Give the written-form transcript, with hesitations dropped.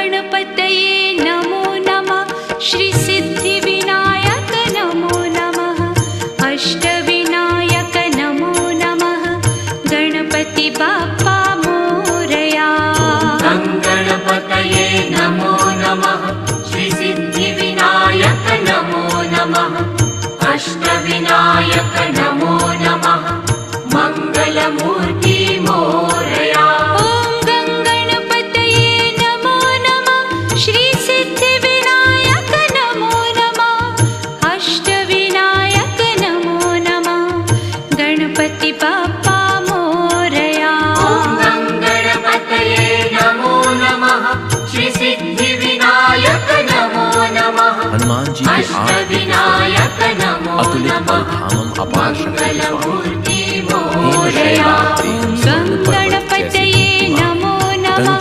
गणपतये नमो नमः। श्री सिद्धिविनायक नमो नमः। अष्टविनायक नमो नमः। गणपति बाप्पा मोरया। गणपतये नमो नमः। श्री सिद्धिविनायक नमो नमः। अष्टविनायक नमो नमः। मंगलमूर्ति मोरया। ॐ गणपतये नमो नमः। श्री सिद्धिविनायक नमो नमः। अष्टविनायक नमो नमः। गणपति बाप्पा मोरया। गणपतये नमो नमः। श्री सिद्धिविनायक नमो नमः। हनुमान जी के अष्टविनायक नमो अतुलित नमः। धामम अपार शक्ति मंगलमूर्ति ॐ गणपतये नमो नमः। स्वामी